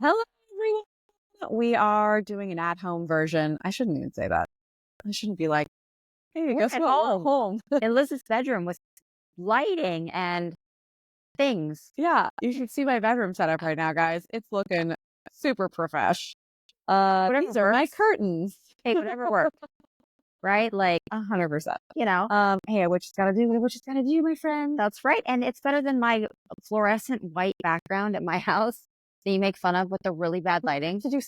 Hello, everyone. We are doing an at-home version. I shouldn't even say that. I shouldn't be like, hey, guess at what? We're home. home. In Liz's bedroom with lighting and things. Yeah, you should see my bedroom setup right now, guys. It's looking super profesh. Whatever These are my works. curtains. Hey, whatever works. Right? Like, 100%. hey, What you gotta do, what you gotta do, my friend. that's right. And it's better than my fluorescent white background at my house that you make fun of with the really bad lighting. We have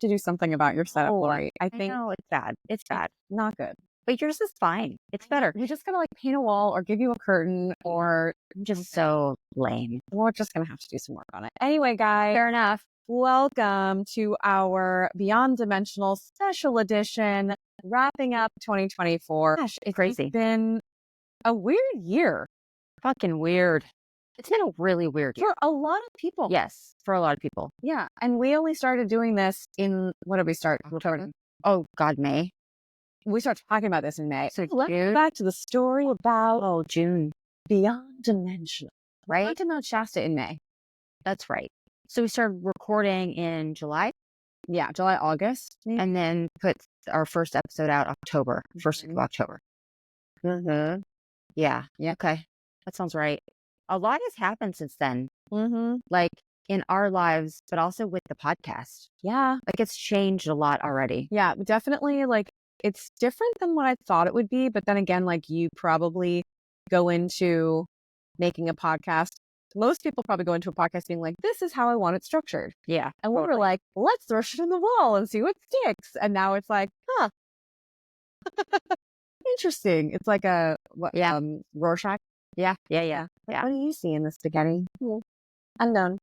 to do something about your setup, Lori. I I think know it's bad. It's bad. not good. But yours is fine. It's better. We just gotta like paint a wall or give you a curtain or Just so lame. we're just gonna have to do some work on it. Anyway, guys. Fair enough. Welcome to our Beyond Dimensional special edition, wrapping up 2024. Gosh, it's Crazy. been a weird year Fucking weird. It's been a really weird year. for a lot of people. Yes, for a lot of people. Yeah. And we only started doing this in, what did we start? October. Oh, God, May. We started talking about this in May. So Let's June? go back to the story about Oh, June. Beyond Dimensional. Right? Went to Mount Shasta in May. That's right. So we started recording in July Yeah, July, August. Maybe? and then put our first episode out October, first week of October. Mm-hmm. Yeah. Yeah. Okay. That sounds right. A lot has happened since then, Mm-hmm. like in our lives, but also with the podcast. Yeah. Like it's changed a lot already. Yeah, definitely. Like, it's different than what I thought it would be. But then again, like, you probably go into making a podcast. Most people probably go into a podcast being like, this is how I want it structured. Yeah. And we were like, let's throw shit in the wall and see what sticks. And now it's like, huh. Interesting. It's like a, Rorschach. Yeah. What do you see in the spaghetti? Unknown.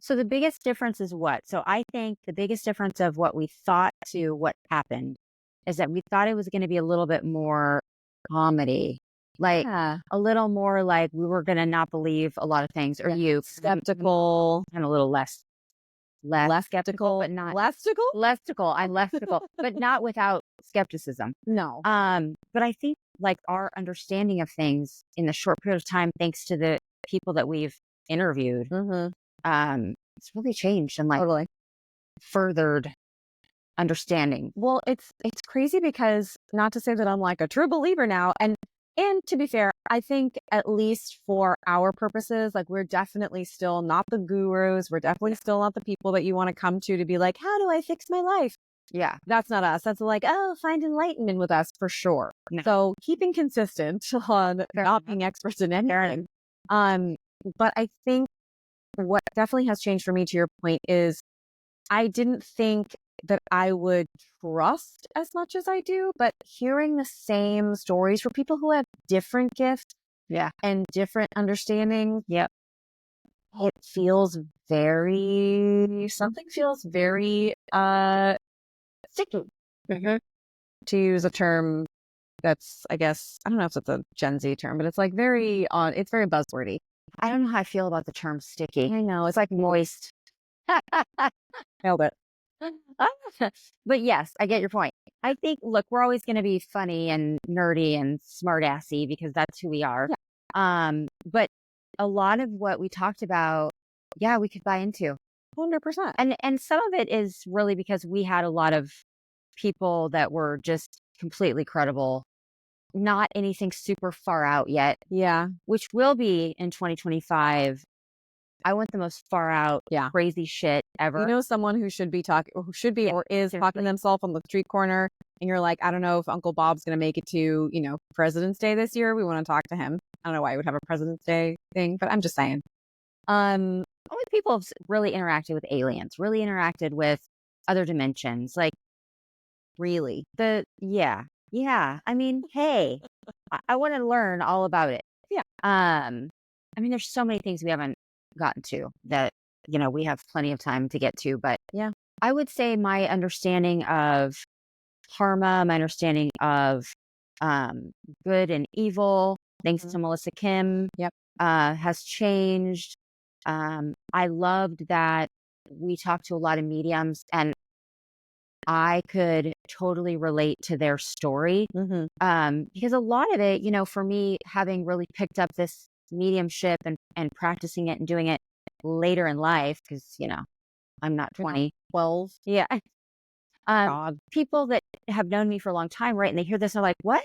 So the biggest difference is what? So I think the biggest difference of what we thought to what happened is that we thought it was going to be a little bit more comedy, like Yeah. a little more like we were going to not believe a lot of things, or you Skeptical. and a little less skeptical, but not Lestical? lestical. I'm lestical, but not without skepticism. No. But I think like our understanding of things in the short period of time, thanks to the people that we've interviewed, Mm-hmm. it's really changed and like Totally. furthered understanding. Well, it's crazy because not to say that I'm like a true believer now, and to be fair, I think at least for our purposes, like we're definitely still not the gurus. We're definitely still not the people that you want to come to be like, how do I fix my life? Yeah. That's not us. That's like, oh, find enlightenment with us for sure. No. So keeping consistent on not being experts in anything. But I think what definitely has changed for me, to your point, is I didn't think that I would trust as much as I do, but hearing the same stories from people who have different gifts Yeah. and different understandings, Yep. it feels something feels very sticky. To use a term that's, I guess, I don't know if it's a Gen Z term, but it's like it's very buzzwordy. I don't know how I feel about the term sticky. I know, It's like moist. nailed it. But yes, I get your point. I think, look, we're always going to be funny and nerdy and smartassy because that's who we are. Yeah. But a lot of what we talked about, yeah, we could buy into. 100%. And some of it is really because we had a lot of people that were just completely credible, not anything super far out yet. Yeah. Which will be in 2025. I want the most far out, crazy shit ever. You know, someone who should be or is talking to themselves on the street corner, and you're like, I don't know if Uncle Bob's going to make it to, President's Day this year. We want to talk to him. I don't know why he would have a President's Day thing, but I'm just saying. Only people have really interacted with aliens, really interacted with other dimensions. Like, really? Yeah. I mean, hey, I want to learn all about it. Yeah. I mean, there's so many things we haven't gotten to that, we have plenty of time to get to, but yeah, I would say my understanding of karma, my understanding of good and evil, thanks to Melissa Kim, has changed. I loved that we talked to a lot of mediums and I could totally relate to their story. Because a lot of it, for me, having really picked up this mediumship and practicing it and doing it later in life, because, I'm not 20. 12. Yeah. God. People that have known me for a long time, right? And they hear this, they're like, what?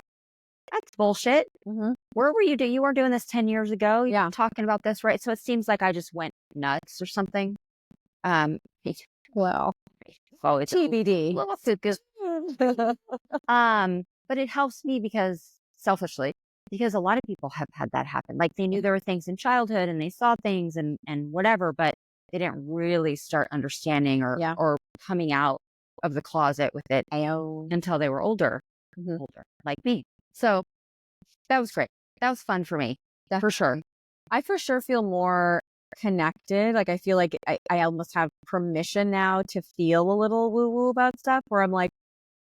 That's bullshit. Mm-hmm. Where were you? You weren't doing this 10 years ago. Yeah. You're talking about this, right? So it seems like I just went nuts or something. Um, Well, oh, it's TBD. But it helps me because selfishly, because a lot of people have had that happen. Like they knew there were things in childhood and they saw things and whatever, but they didn't really start understanding or coming out of the closet with it until they were older, like me. So that was great. That was fun for me. Definitely. For sure. I for sure feel more connected. Like I feel like I almost have permission now to feel a little woo woo about stuff where I'm like,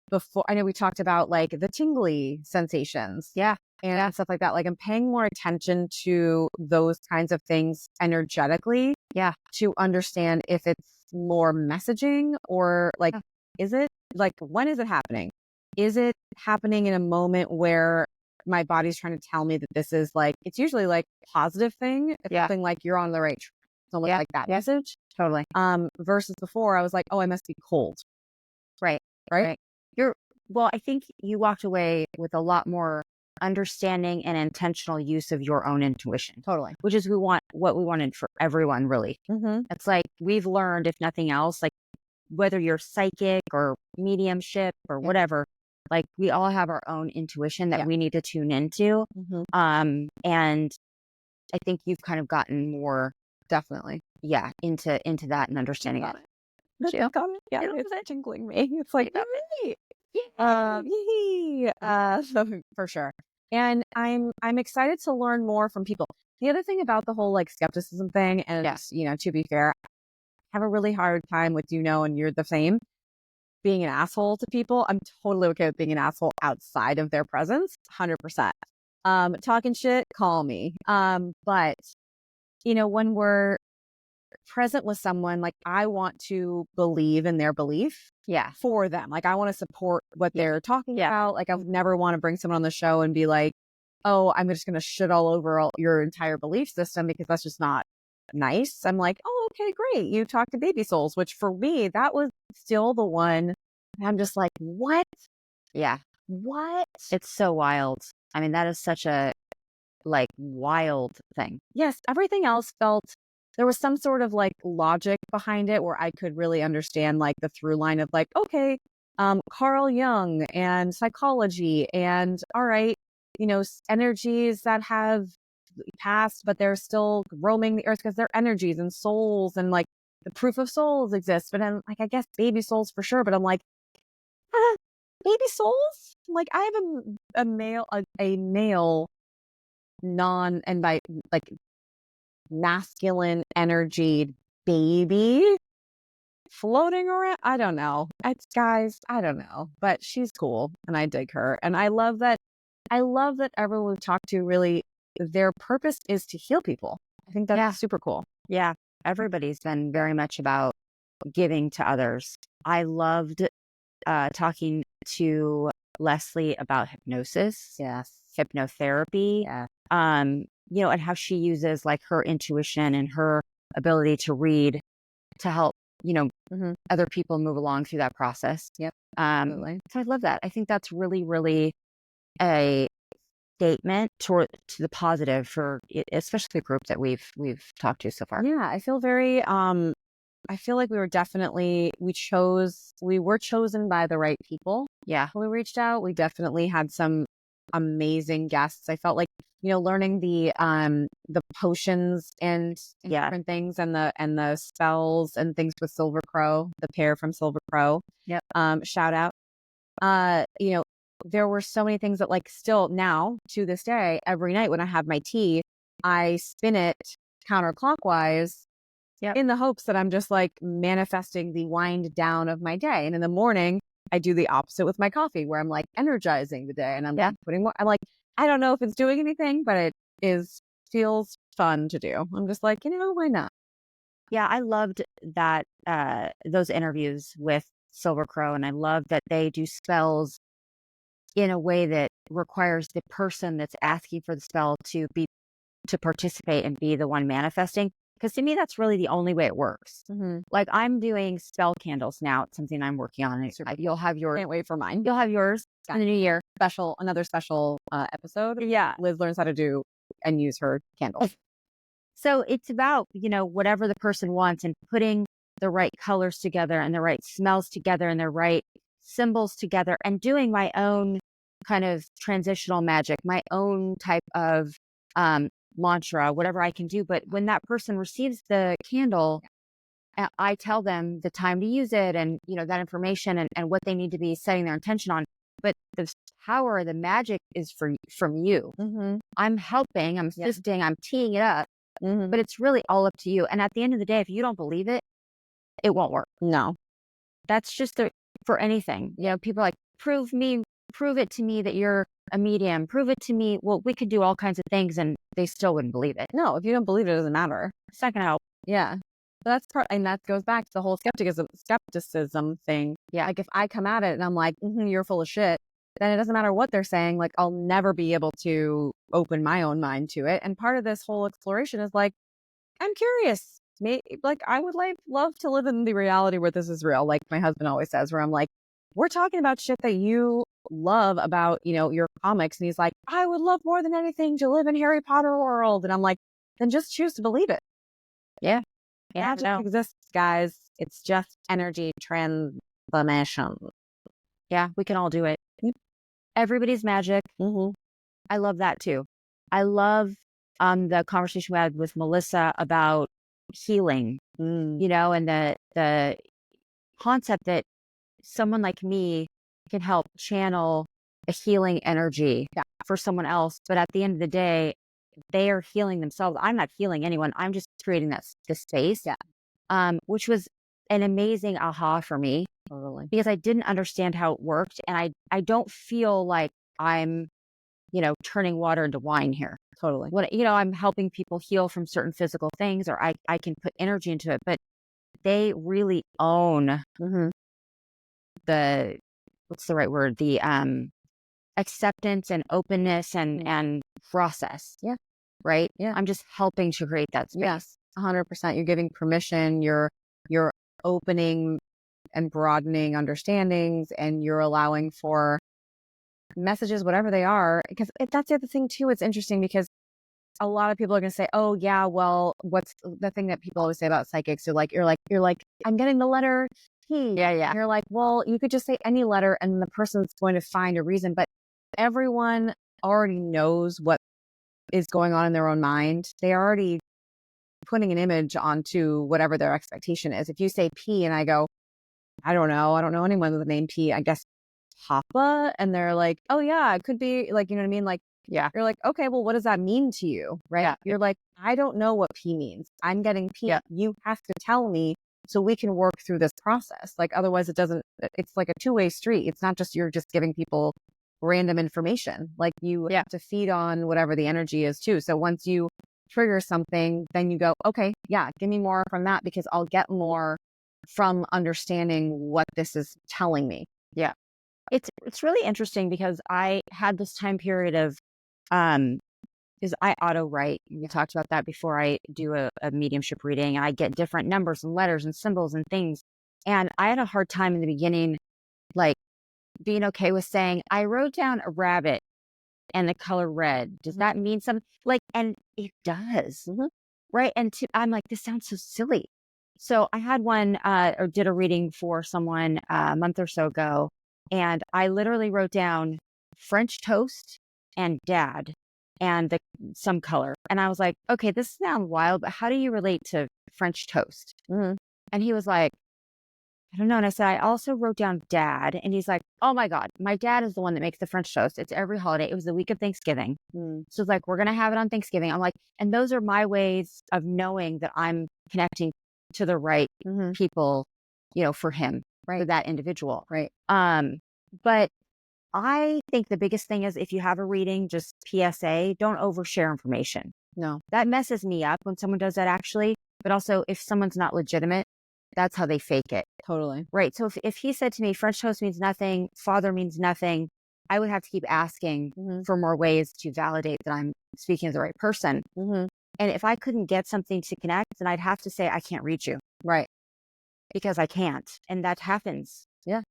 before, I know we talked about like the tingly sensations. Yeah. And stuff like that. Like I'm paying more attention to those kinds of things energetically. Yeah. To understand if it's more messaging or like, is it like, when is it happening? Is it happening in a moment where my body's trying to tell me that this is like, it's usually like positive thing. It's something like you're on the right track. It's almost like that message. Totally. Versus before I was like, oh, I must be cold. Right. Well, I think you walked away with a lot more understanding and intentional use of your own intuition. Totally. Which is what we wanted for everyone, really. Mm-hmm. It's like we've learned, if nothing else, like whether you're psychic or mediumship or whatever, like we all have our own intuition that we need to tune into. Mm-hmm. And I think you've kind of gotten more definitely, into that and understanding it. Yeah, it's tinkling me. It's like, so for sure. And I'm excited to learn more from people. The other thing about the whole like skepticism thing, and to be fair, I have a really hard time with, and you're the same, being an asshole to people. I'm totally okay with being an asshole outside of their presence, 100%. Talking shit, call me. But when we're present with someone, like I want to believe in their belief for them. Like I want to support what they're talking about. Like I would never want to bring someone on the show and be like, oh, I'm just going to shit all over your entire belief system, because that's just not nice. I'm like, oh, okay, great. You talked to baby souls, which for me, that was still the one. I'm just like, what? Yeah. What? It's so wild. I mean, that is such a like wild thing. Yes. Everything else felt, there was some sort of like logic behind it where I could really understand like the through line of like, okay, Carl Jung and psychology and all right, energies that have passed, but they're still roaming the earth because they're energies and souls, and like the proof of souls exists. But I'm like, I guess baby souls for sure. But I'm like, baby souls? Like I have a male non and by like masculine energy baby floating around. I don't know. It's guys, I don't know. But she's cool and I dig her. And I love that everyone we've talked to really, their purpose is to heal people. I think that's super cool. Yeah. Everybody's been very much about giving to others. I loved talking to Leslie about hypnosis. Yes. Hypnotherapy. Yeah. And how she uses like her intuition and her ability to read to help, other people move along through that process. Yep. So I love that. I think that's really, really a statement to the positive for especially the group that we've talked to so far. Yeah. I feel very, I feel like we were chosen by the right people. Yeah. When we reached out, we definitely had some amazing guests. I felt like, learning the potions and different things and the spells and things with Silver Crow, the pair from Silver Crow. Yep. Shout out. There were so many things that like still now to this day, every night when I have my tea, I spin it counterclockwise in the hopes that I'm just like manifesting the wind down of my day. And in the morning, I do the opposite with my coffee where I'm like energizing the day and I'm putting more, I'm like, I don't know if it's doing anything, but it feels fun to do. I'm just like, why not? Yeah. I loved that, those interviews with Silver Crow. And I love that they do spells in a way that requires the person that's asking for the spell to participate and be the one manifesting. Because to me, that's really the only way it works. Like I'm doing spell candles now. It's something I'm working on. You'll have yours. Can't wait for mine. You'll have yours in the new year. Another special episode. Yeah. Liz learns how to do and use her candles. So it's about, whatever the person wants and putting the right colors together and the right smells together and the right symbols together and doing my own kind of transitional magic, my own type of mantra, whatever I can do. But when that person receives the candle, I tell them the time to use it and, that information and what they need to be setting their intention on. But the power, the magic is from you. I'm helping, I'm assisting, I'm teeing it up, but it's really all up to you. And at the end of the day, if you don't believe it, it won't work. No. That's just for anything. People are like, prove it to me that you're a medium. Prove it to me. Well, we could do all kinds of things and they still wouldn't believe it. No, if you don't believe it, it doesn't matter. It's not going to help. Yeah. That's and that goes back to the whole skepticism thing. Yeah. Like if I come at it and I'm like, you're full of shit, then it doesn't matter what they're saying. Like I'll never be able to open my own mind to it. And part of this whole exploration is like, I'm curious. Like I would love to live in the reality where this is real. Like my husband always says, where I'm like, we're talking about shit that you love about, your comics. And he's like, I would love more than anything to live in Harry Potter world. And I'm like, then just choose to believe it. Yeah. Yeah. It just exists, guys. It's just energy transformation. Yeah. We can all do it. Yep. Everybody's magic. I love that too. I love the conversation we had with Melissa about healing, and the concept that someone like me can help channel a healing energy for someone else. But at the end of the day, they are healing themselves. I'm not healing anyone. I'm just creating this space, which was an amazing aha for me. Totally. Because I didn't understand how it worked. And I don't feel like I'm, turning water into wine here. Totally. I'm helping people heal from certain physical things, or I can put energy into it, but they really own what's the right word? The acceptance and openness and process. Yeah. Right. Yeah. I'm just helping to create that space. Yes. 100%. You're giving permission. You're opening and broadening understandings, and you're allowing for messages, whatever they are. Because that's the other thing too. It's interesting because a lot of people are going to say, oh yeah, well, what's the thing that people always say about psychics? You're like, I'm getting the letter P. Yeah. And you're like, well, you could just say any letter and the person's going to find a reason. But everyone already knows what is going on in their own mind. They are already putting an image onto whatever their expectation is. If you say P and I go, I don't know anyone with the name P, I guess Papa. And they're like, oh yeah, it could be like, you know what I mean? Like, yeah. You're like, okay, well, what does that mean to you? Right. Yeah. You're like, I don't know what P means. I'm getting P. Yeah. You have to tell me so we can work through this process. Like, otherwise it's like a two-way street. It's not just, you're just giving people random information. Like you have to feed on whatever the energy is too. So once you trigger something, then you go, okay, yeah, give me more from that because I'll get more from understanding what this is telling me. Yeah. It's really interesting because I had this time period of, is I auto write. We talked about that before I do a mediumship reading, and I get different numbers and letters and symbols and things. And I had a hard time in the beginning, like being okay with saying, I wrote down a rabbit and the color red. Does that mean something? Like, and it does. Right. And I'm like, this sounds so silly. So I had one, or did a reading for someone a month or so ago. And I literally wrote down French toast and dad and some color. And I was like, okay, this sounds wild, but how do you relate to French toast? And he was like, I don't know. And I said, I also wrote down dad. And he's like, oh my God, my dad is the one that makes the French toast. It's every holiday. It was the week of Thanksgiving. So it's like, we're going to have it on Thanksgiving. I'm like, and those are my ways of knowing that I'm connecting to the right people, for him, for that individual. Right. But I think the biggest thing is if you have a reading, just PSA, don't overshare information. No. That messes me up when someone does that actually. But also if someone's not legitimate, that's how they fake it. Totally. Right. So if he said to me, French toast means nothing, father means nothing, I would have to keep asking for more ways to validate that I'm speaking to the right person. And if I couldn't get something to connect, then I'd have to say, I can't reach you. Right. Because I can't. And that happens. Yeah.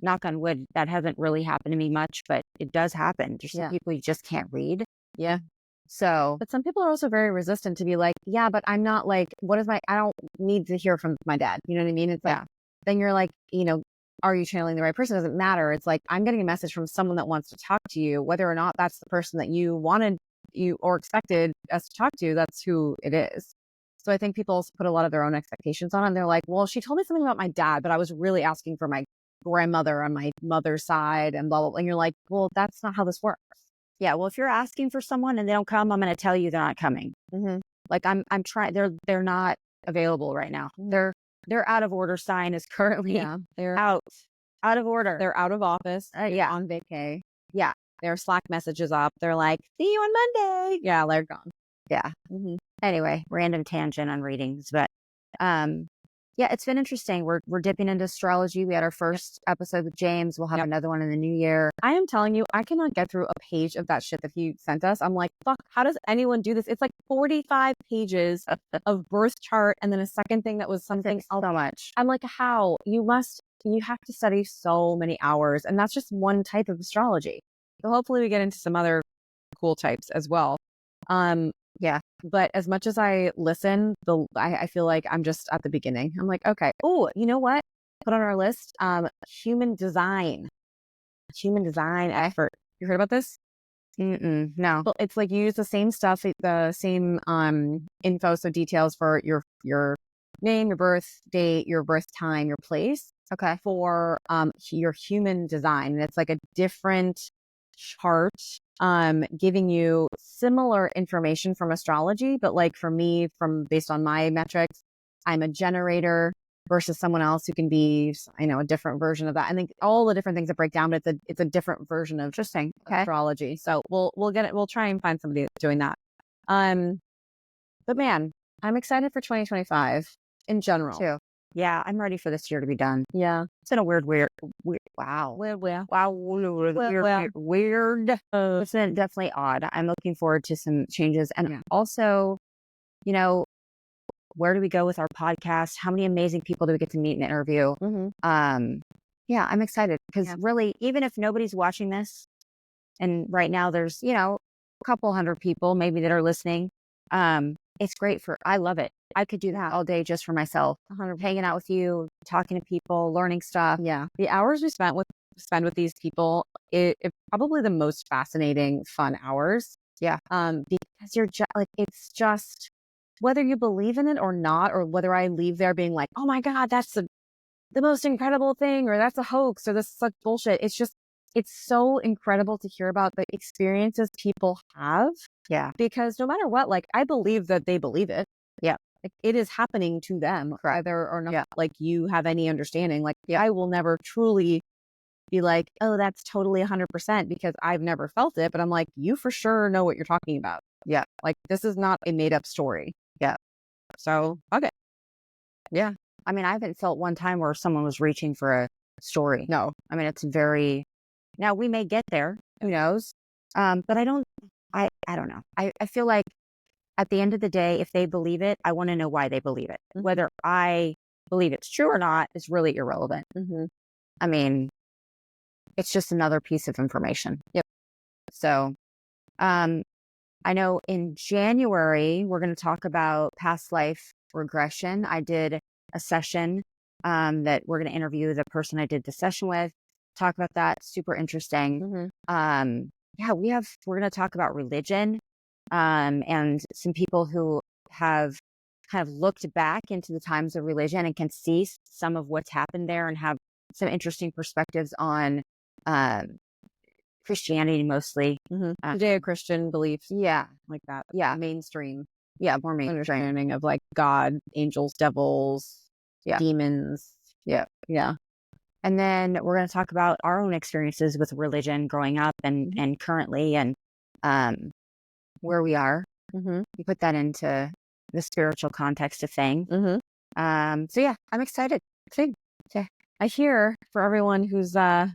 Knock on wood. That hasn't really happened to me much, but it does happen. There's some people you just can't read. Yeah. So, but some people are also very resistant to be like, yeah, but I'm not like, I don't need to hear from my dad. You know what I mean? It's like, then you're like, are you channeling the right person? It doesn't matter. It's like, I'm getting a message from someone that wants to talk to you, whether or not that's the person that you wanted you or expected us to talk to, that's who it is. So I think people put a lot of their own expectations on it. And they're like, well, she told me something about my dad, but I was really asking for my grandmother on my mother's side and blah, blah, blah. And you're like, well, that's not how this works. Yeah. Well, if you're asking for someone and they don't come, I'm going to tell you they're not coming. Mm-hmm. Like I'm trying, they're not available right now. Their out of order sign is currently they're out of order. They're out of office. On vacay. Yeah. Their Slack messages up. They're like, see you on Monday. Yeah. They're gone. Yeah. Mm-hmm. Anyway, random tangent on readings, but, yeah, it's been interesting. We're dipping into astrology. We had our first episode with James. We'll have another one in the new year. I am telling you, I cannot get through a page of that shit that he sent us. I'm like, fuck, how does anyone do this? It's like 45 pages of birth chart. And then a second thing that was something else. So much. I'm like, how? You have to study so many hours. And that's just one type of astrology. So hopefully we get into some other cool types as well. Yeah. But as much as I listen, I feel like I'm just at the beginning. I'm like, okay. Oh, you know what? Put on our list, human design effort. You heard about this? No. Well, it's like you use the same stuff, the same info, so details for your name, your birth date, your birth time, your place. Okay. For your human design, and it's like a different chart giving you similar information from astrology, but like for me, based on my metrics, I'm a generator versus someone else who can be, a different version of that. I think all the different things that break down, but it's a different version of astrology. So we'll get it. We'll try and find somebody that's doing that. But man, I'm excited for 2025 in general too. Yeah, I'm ready for this year to be done. Yeah. It's been a weird. Wow. Weird. It's been definitely odd. I'm looking forward to some changes. And also, where do we go with our podcast? How many amazing people do we get to meet and interview? Mm-hmm. Yeah, I'm excited because really, even if nobody's watching this, and right now there's, a couple hundred people maybe that are listening, it's great I love it. I could do that all day just for myself, hanging out with you, talking to people, learning stuff. Yeah. The hours we spend with these people, it's probably the most fascinating, fun hours. Yeah. Because you're it's just, whether you believe in it or not, or whether I leave there being like, oh my God, that's the most incredible thing, or that's a hoax, or this is such bullshit. It's so incredible to hear about the experiences people have. Yeah. Because no matter what, like, I believe that they believe it. Yeah. Like, it is happening to them, whether or not like you have any understanding. Like, I will never truly be like, oh, that's totally 100%, because I've never felt it. But I'm like, you for sure know what you're talking about. Yeah. Like, this is not a made up story. Yeah. So, okay. Yeah. I mean, I haven't felt one time where someone was reaching for a story. No. I mean, it's very, now we may get there, who knows? But I don't know. I feel like at the end of the day, if they believe it, I want to know why they believe it. Mm-hmm. Whether I believe it's true or not is really irrelevant. Mm-hmm. I mean, it's just another piece of information. Yep. So, I know in January, we're going to talk about past life regression. I did a session that we're going to interview the person I did the session with, talk about that. Super interesting. Mm-hmm. We're going to talk about religion and some people who have kind of looked back into the times of religion and can see some of what's happened there and have some interesting perspectives on Christianity mostly. Mm-hmm. Judeo-Christian beliefs. Yeah. Like that. Yeah. Mainstream. Yeah. More mainstream. Understanding of like God, angels, devils, demons. Yeah. Yeah. And then we're going to talk about our own experiences with religion growing up and currently and where we are. Mm-hmm. We put that into the spiritual context of things. Mm-hmm. So yeah, I'm excited. I hear for everyone who's kind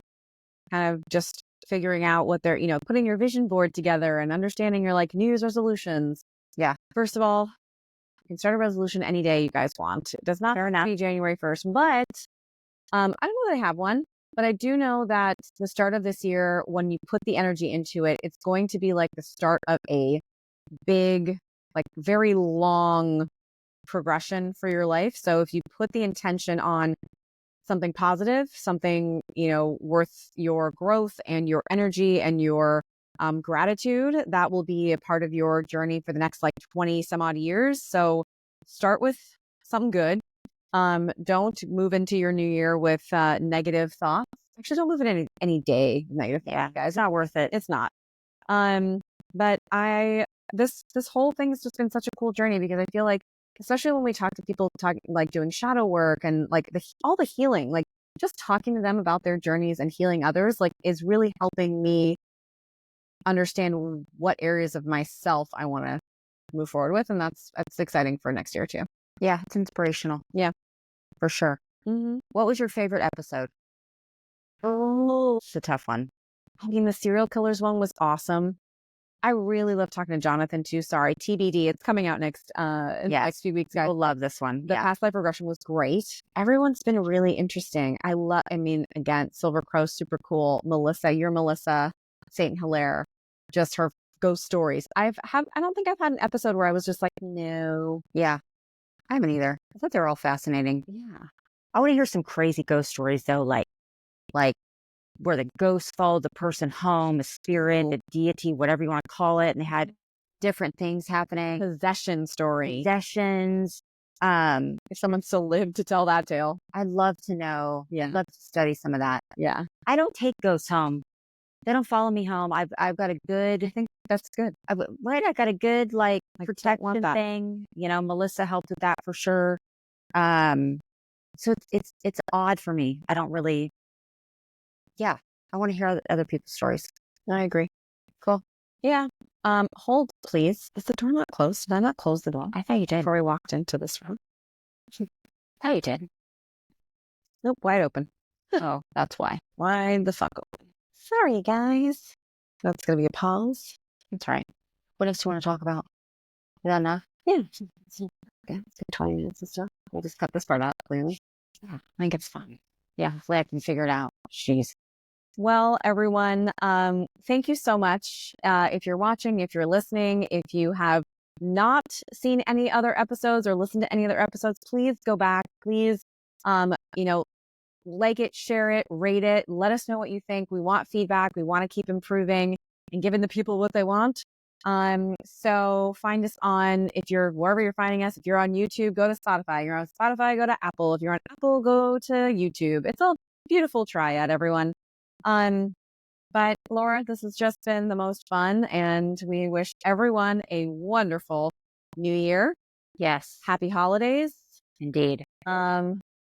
of just figuring out what they're, putting your vision board together and understanding your like New Year's resolutions. Yeah. First of all, you can start a resolution any day you guys want. It does not have to be January 1st, but I don't know that I have one, but I do know that the start of this year, when you put the energy into it, it's going to be like the start of a big, like very long progression for your life. So if you put the intention on something positive, something, worth your growth and your energy and your gratitude, that will be a part of your journey for the next like 20 some odd years. So start with something good. Don't move into your new year with negative thoughts. Actually, don't move in any day negative thoughts, guys. It's not worth it. It's not. But this whole thing has just been such a cool journey, because I feel like, especially when we talk to people like doing shadow work and like all the healing, like just talking to them about their journeys and healing others, like is really helping me understand what areas of myself I want to move forward with. And that's exciting for next year too. Yeah. It's inspirational. Yeah, for sure. Mm-hmm. What was your favorite episode? Oh, It's a tough one. I mean, the serial killers one was awesome. I really love talking to Jonathan too. Sorry, TBD. It's coming out next in the next few weeks, guys. We'll love this one. The past life regression was great. Everyone's been really interesting. I mean, again, Silver Crow, super cool. Melissa, you're Melissa, Saint Hilaire, just her ghost stories. I don't think I've had an episode where I was just like, no. Yeah, I haven't either. I thought they were all fascinating. Yeah. I want to hear some crazy ghost stories though, like where the ghost followed the person home, a spirit, a deity, whatever you want to call it, and they had different things happening. Possession story. Possessions. If someone still lived to tell that tale. I'd love to know. Yeah. I'd love to study some of that. Yeah. I don't take ghosts home. They don't follow me home. I've got a good. I think that's good. I got a good protection thing. Melissa helped with that for sure. So it's odd for me. I don't really. Yeah, I want to hear other people's stories. I agree. Cool. Yeah. Hold, please. Is the door not closed? Did I not close the door? I thought you did. Before we walked into this room. I thought you did. Nope, wide open. Oh, that's why. Wide the fuck open. Sorry, guys. That's going to be a pause. That's right. What else do you want to talk about? Is that enough? Yeah. Okay, it's 20 minutes and stuff. We'll just cut this part out, clearly. Yeah, I think it's fun. Yeah, hopefully I can figure it out. Jeez. Well, everyone, thank you so much. If you're watching, if you're listening, if you have not seen any other episodes or listened to any other episodes, please go back. Please, like it, share it, rate it. Let us know what you think. We want feedback. We want to keep improving and giving the people what they want. So find us on, wherever you're finding us. If you're on YouTube, go to Spotify. You're on Spotify, go to Apple. If you're on Apple, go to YouTube. It's a beautiful triad, everyone. But Laura, this has just been the most fun, and we wish everyone a wonderful new year. Yes. Happy holidays. Indeed.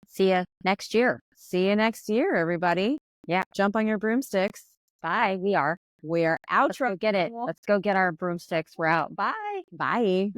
See you next year. See you next year, everybody. Yeah. Jump on your broomsticks. Bye. We're outro. Let's go get it. Let's go get our broomsticks. We're out. Bye. Bye.